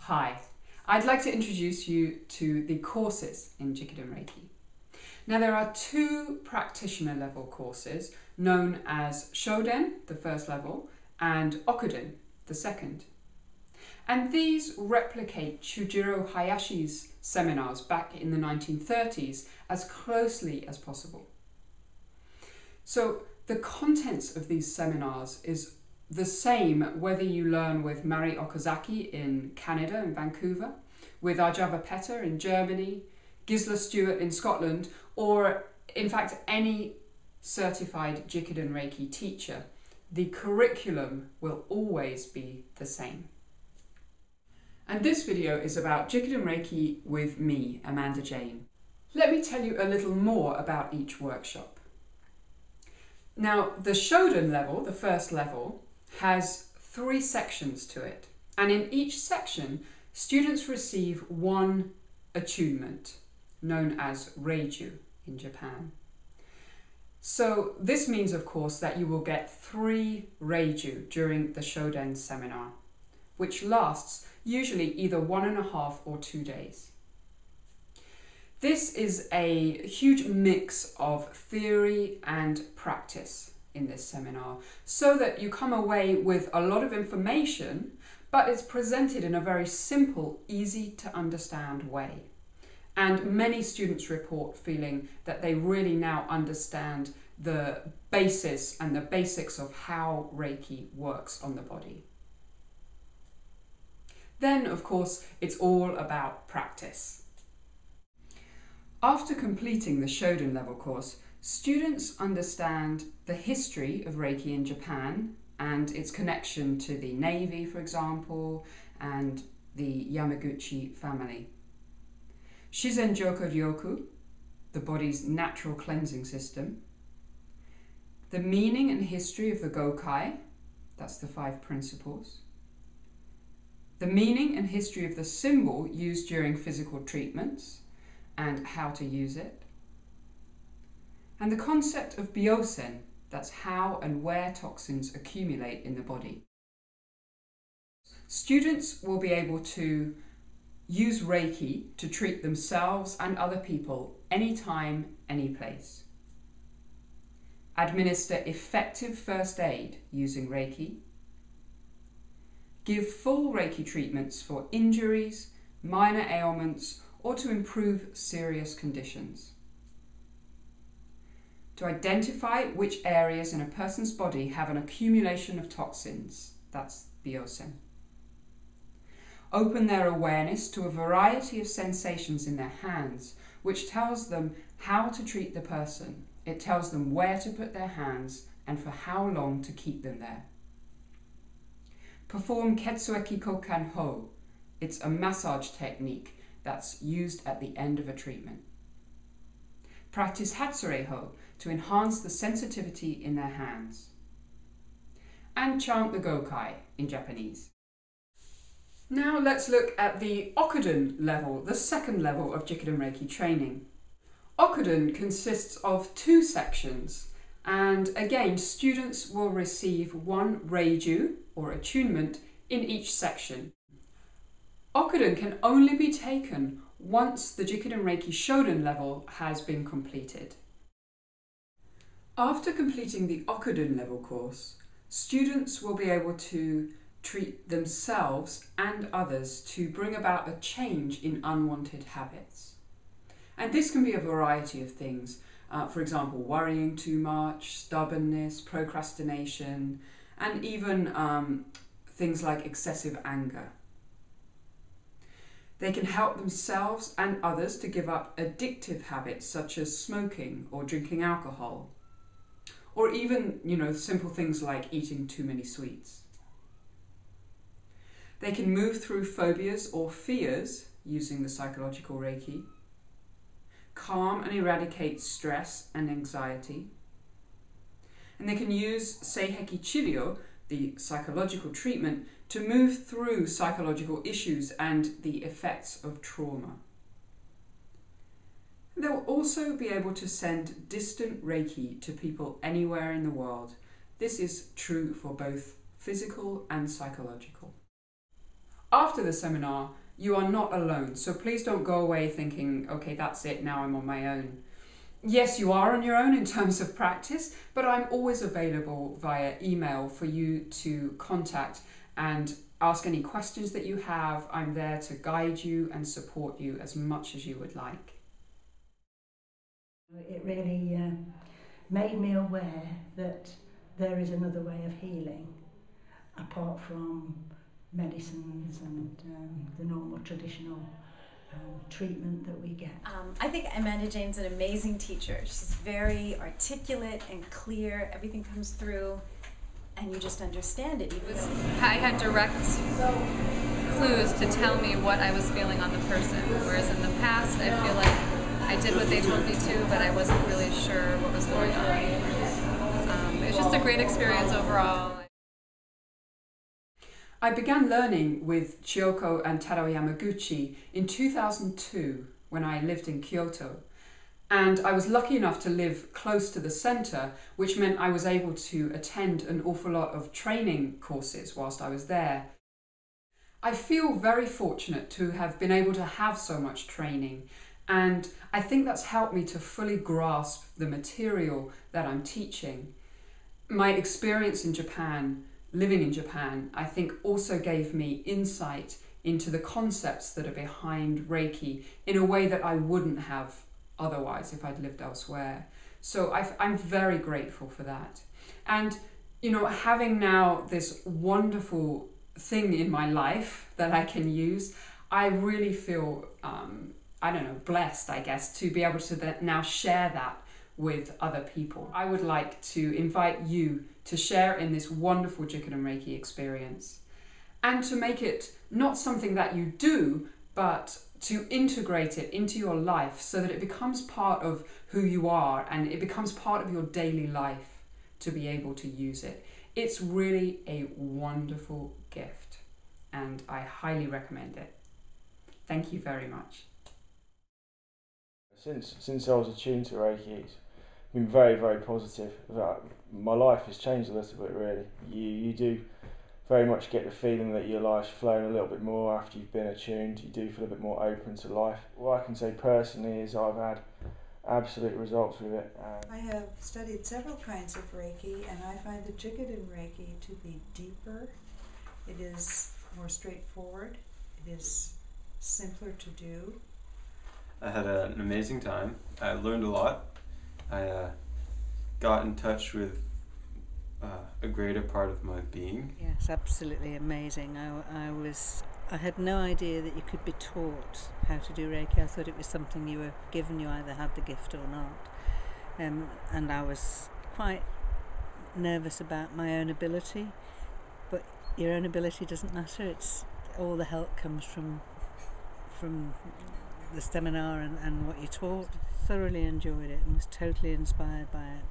Hi, I'd like to introduce you to the courses in Jikiden Reiki. Now there are two practitioner level courses known as Shoden, the first level, and Okuden, the second. And these replicate Chujiro Hayashi's seminars back in the 1930s as closely as possible. So the contents of these seminars is the same whether you learn with Mari Okazaki in Canada, in Vancouver, with Arjava Petter in Germany, Gisela Stewart in Scotland, or in fact any certified Jikiden Reiki teacher. The curriculum will always be the same. And this video is about Jikiden Reiki with me, Amanda Jayne. Let me tell you a little more about each workshop. Now, the Shoden level, the first level, has 3 sections to it. And in each section, students receive one attunement, known as Reiju in Japan. So this means, of course, that you will get 3 Reiju during the Shoden seminar, which lasts usually either 1.5 or 2 days. This is a huge mix of theory and practice in this seminar, so that you come away with a lot of information, but it's presented in a very simple, easy to understand way. And many students report feeling that they really now understand the basis and the basics of how Reiki works on the body. Then, of course, it's all about practice. After completing the Shoden level course, students understand the history of Reiki in Japan and its connection to the Navy, for example, and the Yamaguchi family. Shizen Joko Ryoku, the body's natural cleansing system. The meaning and history of the Gokai, that's the 5 principles. The meaning and history of the symbol used during physical treatments and how to use it. And the concept of biosen, that's how and where toxins accumulate in the body. Students will be able to use Reiki to treat themselves and other people anytime, any place. Administer effective first aid using Reiki. Give full Reiki treatments for injuries, minor ailments, or to improve serious conditions. To identify which areas in a person's body have an accumulation of toxins, that's biosen. Open their awareness to a variety of sensations in their hands, which tells them how to treat the person. It tells them where to put their hands and for how long to keep them there. Perform Ketsueki Kokan Ho. It's a massage technique that's used at the end of a treatment. Practice Hatsure Ho to enhance the sensitivity in their hands. And chant the Gokai in Japanese. Now let's look at the Okuden level, the second level of Jikiden Reiki training. Okuden consists of 2 sections, and again students will receive 1 Reiju or attunement in each section. Okuden can only be taken once the Jikiden Reiki Shoden level has been completed. After completing the Okuden level course, students will be able to treat themselves and others to bring about a change in unwanted habits. And this can be a variety of things. For example, worrying too much, stubbornness, procrastination, and even things like excessive anger. They can help themselves and others to give up addictive habits such as smoking or drinking alcohol, or even, simple things like eating too many sweets. They can move through phobias or fears using the psychological Reiki, calm and eradicate stress and anxiety, and they can use Seiheki Chirio, the psychological treatment, to move through psychological issues and the effects of trauma. They'll also be able to send distant Reiki to people anywhere in the world. This is true for both physical and psychological. After the seminar, you are not alone, so please don't go away thinking, okay, that's it, now I'm on my own. Yes, you are on your own in terms of practice, but I'm always available via email for you to contact and ask any questions that you have. I'm there to guide you and support you as much as you would like. It really made me aware that there is another way of healing apart from medicines and the normal traditional treatment that we get. I think Amanda Jayne's an amazing teacher. She's very articulate and clear. Everything comes through and you just understand it. I had direct clues to tell me what I was feeling on the person, whereas in the past I feel like I did what they told me to, but I wasn't really sure what was going on. It was just a great experience overall. I began learning with Chioko and Taro Yamaguchi in 2002 when I lived in Kyoto. And I was lucky enough to live close to the centre, which meant I was able to attend an awful lot of training courses whilst I was there. I feel very fortunate to have been able to have so much training, and I think that's helped me to fully grasp the material that I'm teaching. My experience in Japan, living in Japan, I think also gave me insight into the concepts that are behind Reiki in a way that I wouldn't have otherwise if I'd lived elsewhere. So I'm very grateful for that. And, you know, having now this wonderful thing in my life that I can use, I really feel, blessed, I guess, to be able to now share that with other people. I would like to invite you to share in this wonderful Jikiden Reiki experience and to make it not something that you do, but to integrate it into your life so that it becomes part of who you are and it becomes part of your daily life to be able to use it. It's really a wonderful gift and I highly recommend it. Thank you very much. Since I was attuned to Reiki, it's been very, very positive. My life has changed a little bit, really. You do very much get the feeling that your life's flowing a little bit more after you've been attuned. You do feel a bit more open to life. What I can say personally is I've had absolute results with it. I have studied several kinds of Reiki, and I find the Jikiden Reiki to be deeper. It is more straightforward. It is simpler to do. I had an amazing time. I learned a lot. I got in touch with a greater part of my being. Yes, absolutely amazing. I had no idea that you could be taught how to do Reiki. I thought it was something you were given. You either had the gift or not. And I was quite nervous about my own ability, but your own ability doesn't matter. It's all the help comes from the seminar and what you taught. Thoroughly enjoyed it and was totally inspired by it.